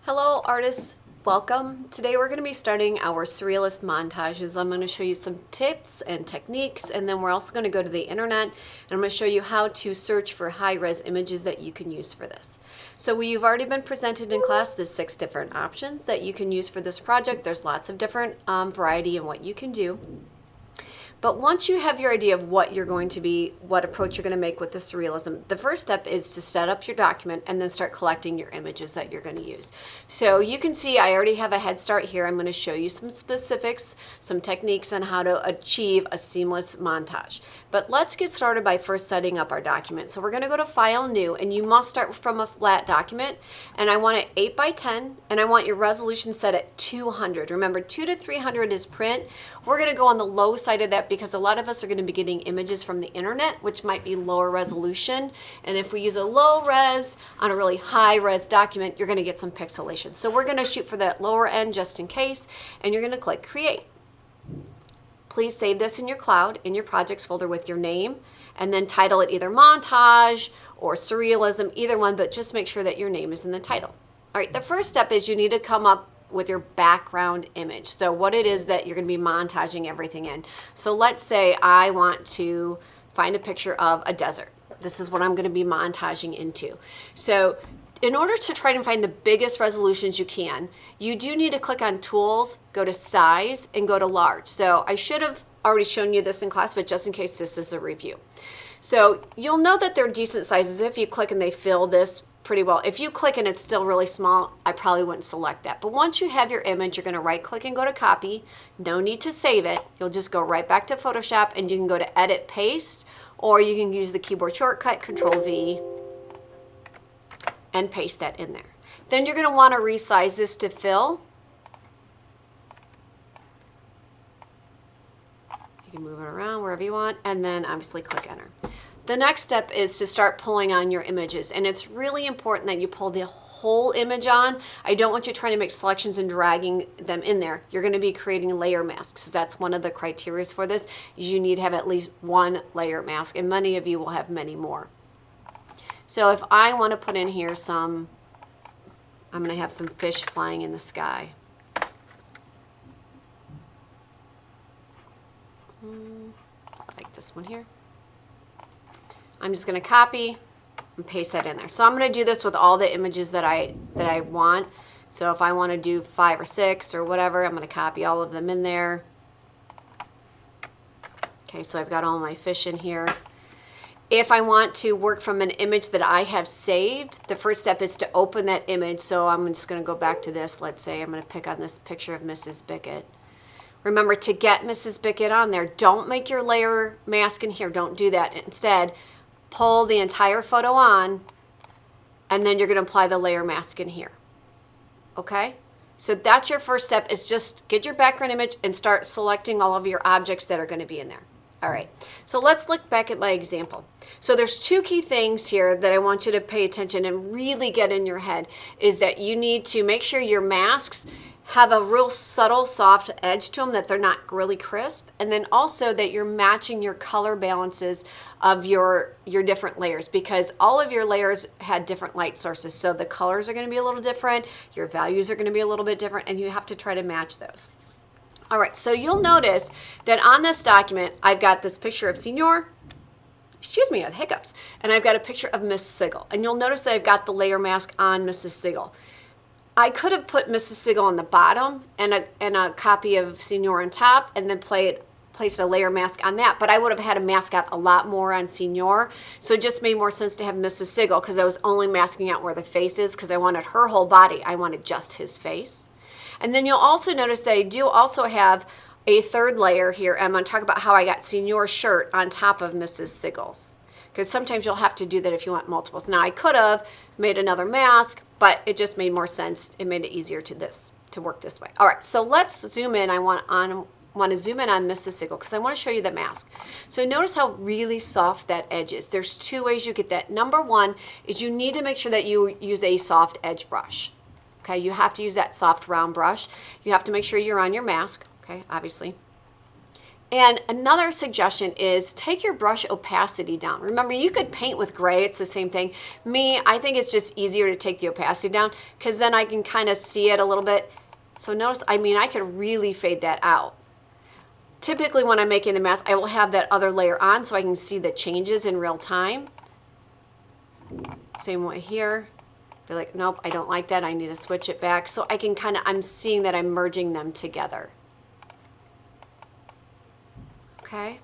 Hello artists, welcome. Today we're going to be starting our surrealist montages. I'm going to show you some tips and techniques, and then we're also going to go to the internet and I'm going to show you how to search for high-res images that you can use for this. So you've already been presented in class the 6 different options that you can use for this project. There's lots of different variety in what you can do. But once you have your idea of what you're going to be, what approach you're going to make with the surrealism, the first step is to set up your document and then start collecting your images that you're going to use. So you can see I already have a head start here. I'm going to show you some specifics, some techniques on how to achieve a seamless montage. But let's get started by first setting up our document. So we're going to go to File, New, and you must start from a flat document. And I want it 8 by 10, and I want your resolution set at 200. Remember, 2 to 300 is print. We're going to go on the low side of that because a lot of us are going to be getting images from the internet, which might be lower resolution. And if we use a low res on a really high res document, you're going to get some pixelation. So we're going to shoot for that lower end just in case, and you're going to click Create. Please save this in your cloud, in your projects folder with your name, and then title it either Montage or Surrealism, either one, but just make sure that your name is in the title. All right, the first step is you need to come up with your background image. So what it is that you're going to be montaging everything in. So let's say I want to find a picture of a desert. This is what I'm going to be montaging into. So in order to try to find the biggest resolutions you can, you do need to click on Tools, go to Size, and go to Large. So I should have already shown you this in class, but just in case this is a review. So you'll know that they're decent sizes if you click and they fill this pretty well. If you click and it's still really small, I probably wouldn't select that. But once you have your image, you're going to right click and go to Copy. No need to save it. You'll just go right back to Photoshop and you can go to Edit, Paste, or you can use the keyboard shortcut Control V and paste that in there. Then you're going to want to resize this to fill. You can move it around wherever you want, and then obviously click Enter. The next step is to start pulling on your images, and it's really important that you pull the whole image on. I don't want you trying to make selections and dragging them in there. You're going to be creating layer masks. That's one of the criteria for this, is you need to have at least one layer mask, and many of you will have many more. So if I want to put in here some, I'm going to have some fish flying in the sky. Like this one here. I'm just going to copy and paste that in there. So I'm going to do this with all the images that I want. So if I want to do 5 or 6 or whatever, I'm going to copy all of them in there. Okay, so I've got all my fish in here. If I want to work from an image that I have saved, the first step is to open that image. So I'm just going to go back to this. Let's say I'm going to pick on this picture of Mrs. Bickett. Remember, to get Mrs. Bickett on there, don't make your layer mask in here. Don't do that. Instead, pull the entire photo on, and then you're going to apply the layer mask in here. Okay? So that's your first step, is just get your background image and start selecting all of your objects that are going to be in there. All right, so let's look back at my example. So there's 2 key things here that I want you to pay attention and really get in your head, is that you need to make sure your masks have a real subtle, soft edge to them, that they're not really crisp, and then also that you're matching your color balances of your different layers, because all of your layers had different light sources. So the colors are going to be a little different, your values are going to be a little bit different, and you have to try to match those. All right, so you'll notice that on this document, I've got this picture of Senor, excuse me, I have hiccups, and I've got a picture of Miss Sigel. And you'll notice that I've got the layer mask on Mrs. Sigel. I could have put Mrs. Sigel on the bottom and a copy of Senor on top, and then placed a layer mask on that, but I would have had to mask out a lot more on Senor. So it just made more sense to have Mrs. Sigel, because I was only masking out where the face is, because I wanted her whole body. I wanted just his face. And then you'll also notice that I do also have a third layer here. I'm going to talk about how I got Senor's shirt on top of Mrs. Sigel's, because sometimes you'll have to do that if you want multiples. Now I could have made another mask, but it just made more sense. It made it easier to work this way. All right, so let's zoom in. I want to zoom in on Mrs. Sigel, because I want to show you the mask. So notice how really soft that edge is. There's 2 ways you get that. Number 1 is you need to make sure that you use a soft edge brush. Okay, you have to use that soft round brush. You have to make sure you're on your mask, okay, obviously. And another suggestion is take your brush opacity down. Remember, you could paint with gray, it's the same thing. I think it's just easier to take the opacity down because then I can kind of see it a little bit. So notice, I could really fade that out. Typically when I'm making the mask, I will have that other layer on so I can see the changes in real time. Same way here. Be like, nope, I don't like that. I need to switch it back. So I can I'm seeing that I'm merging them together. Okay.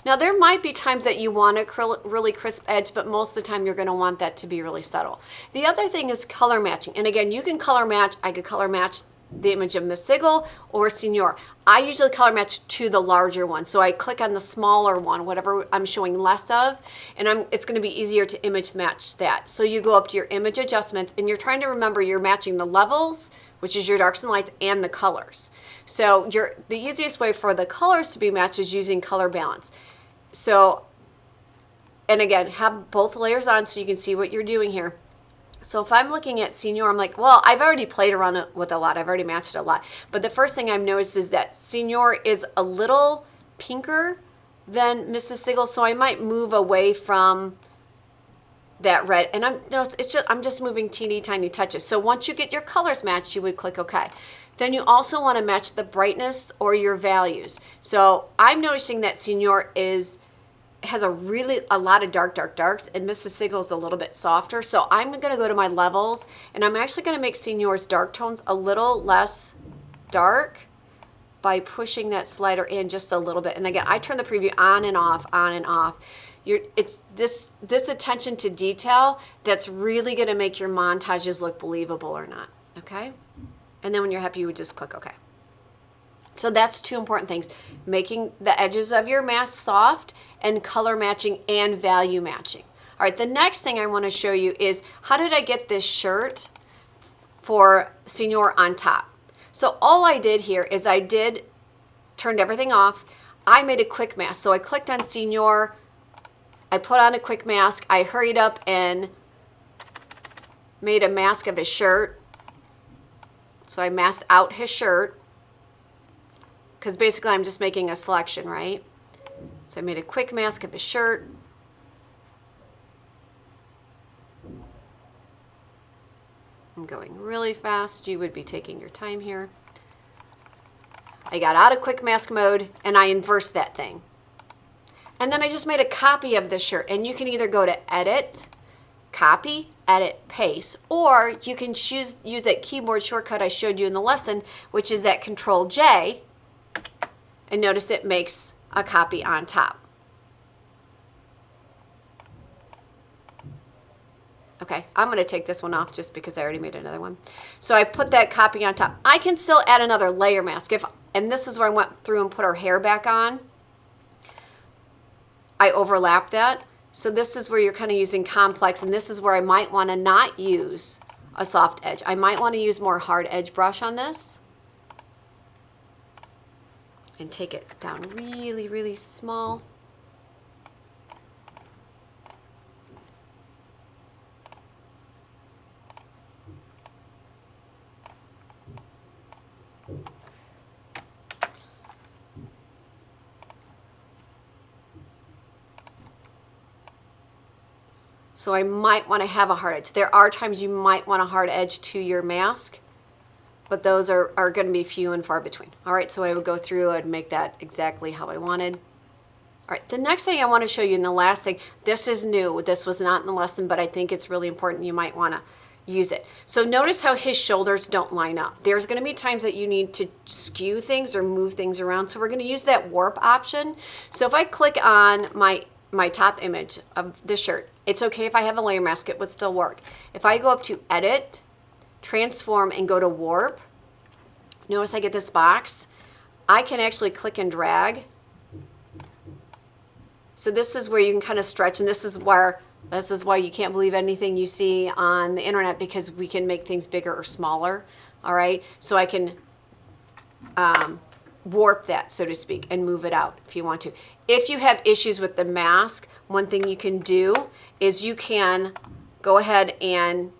Now there might be times that you want a really crisp edge, but most of the time you're going to want that to be really subtle. The other thing is color matching. And again, you can color match. I could color match the image of Miss Sigil or Senior. I usually color match to the larger one. So I click on the smaller one, whatever I'm showing less of, and it's going to be easier to image match that. So you go up to your image adjustments and you're trying to remember you're matching the levels, which is your darks and lights, and the colors. So the easiest way for the colors to be matched is using color balance. So, and again, have both layers on so you can see what you're doing here. So if I'm looking at Senior, I'm like, well, I've already played around with a lot. I've already matched it a lot. But the first thing I've noticed is that Senior is a little pinker than Mrs. Sigil, so I might move away from that red. And I'm just moving teeny tiny touches. So once you get your colors matched, you would click OK. Then you also want to match the brightness or your values. So I'm noticing that Senior has a lot of darks, and Mrs. Sigil is a little bit softer. So I'm going to go to my levels, and I'm actually going to make Senior's dark tones a little less dark by pushing that slider in just a little bit. And again, I turn the preview on and off, on and off. It's this attention to detail that's really going to make your montages look believable or not. Okay? And then when you're happy, you would just click OK. So that's two important things: making the edges of your mask soft and color matching and value matching. All right, the next thing I want to show you is how did I get this shirt for Senior on top. So all I did here is turned everything off. I made a quick mask. So I clicked on Senior, I put on a quick mask, I hurried up and made a mask of his shirt. So I masked out his shirt, because basically I'm just making a selection, right? So I made a quick mask of his shirt. I'm going really fast. You would be taking your time here. I got out of quick mask mode and I inversed that thing. And then I just made a copy of the shirt, and you can either go to Edit, Copy, Edit, Paste, or you can use that keyboard shortcut I showed you in the lesson, which is that Control J, and notice it makes a copy on top. Okay, I'm going to take this one off just because I already made another one. So I put that copy on top. I can still add another layer mask. And this is where I went through and put her hair back on. I overlapped that. So this is where you're kind of using complex, and this is where I might want to not use a soft edge. I might want to use more hard edge brush on this. And take it down really, really small. So I might want to have a hard edge. There are times you might want a hard edge to your mask, but those are going to be few and far between. All right, so I would go through and make that exactly how I wanted. All right, the next thing I want to show you, and the last thing, this is new. This was not in the lesson, but I think it's really important. You might want to use it. So notice how his shoulders don't line up. There's going to be times that you need to skew things or move things around. So we're going to use that warp option. So if I click on my top image of this shirt, it's okay if I have a layer mask, it would still work. If I go up to Edit, Transform, and go to Warp, notice I get this box. I can actually click and drag. So this is where you can kind of stretch, and this is why you can't believe anything you see on the internet, because we can make things bigger or smaller. All right, so I can warp that, so to speak, and move it out if you want to. If you have issues with the mask, one thing you can do is you can go ahead and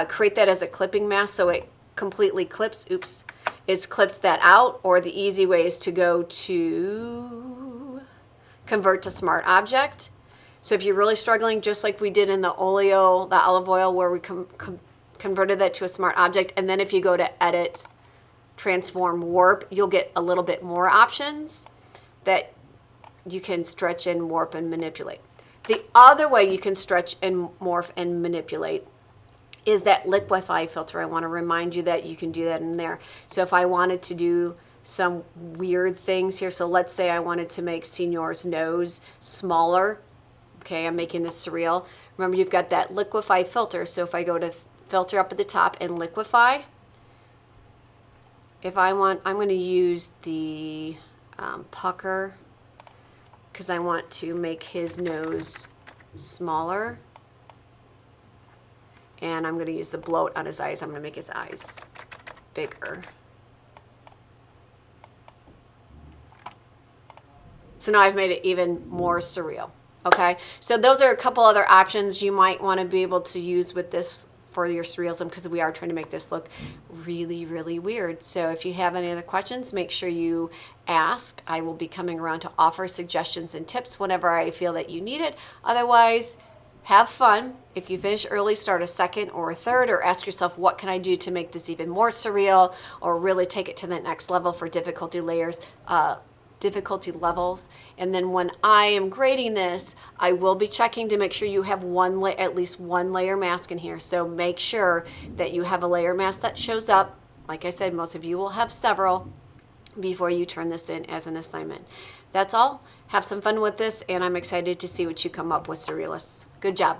create that as a clipping mask, so completely clips, oops, it clips that out, or the easy way is to go to convert to smart object. So if you're really struggling, just like we did in the olive oil where we converted that to a smart object, and then if you go to edit, transform, warp, you'll get a little bit more options that you can stretch and warp and manipulate. The other way you can stretch and morph and manipulate is that liquify filter. I want to remind you that you can do that in there. So if I wanted to do some weird things here, so let's say I wanted to make Señor's nose smaller. Okay, I'm making this surreal. Remember, you've got that liquify filter. So if I go to filter up at the top and liquify, if I want, I'm going to use the pucker because I want to make his nose smaller. And I'm going to use the bloat on his eyes. I'm going to make his eyes bigger. So now I've made it even more surreal. Okay, so those are a couple other options you might want to be able to use with this for your surrealism, because we are trying to make this look really, really weird. So if you have any other questions, make sure you ask. I will be coming around to offer suggestions and tips whenever I feel that you need it. Otherwise, have fun. If you finish early, start a second or a third, or ask yourself, what can I do to make this even more surreal, or really take it to the next level for difficulty levels. And then when I am grading this, I will be checking to make sure you have at least one layer mask in here. So make sure that you have a layer mask that shows up. Like I said, most of you will have several before you turn this in as an assignment. That's all. Have some fun with this, and I'm excited to see what you come up with, surrealists. Good job.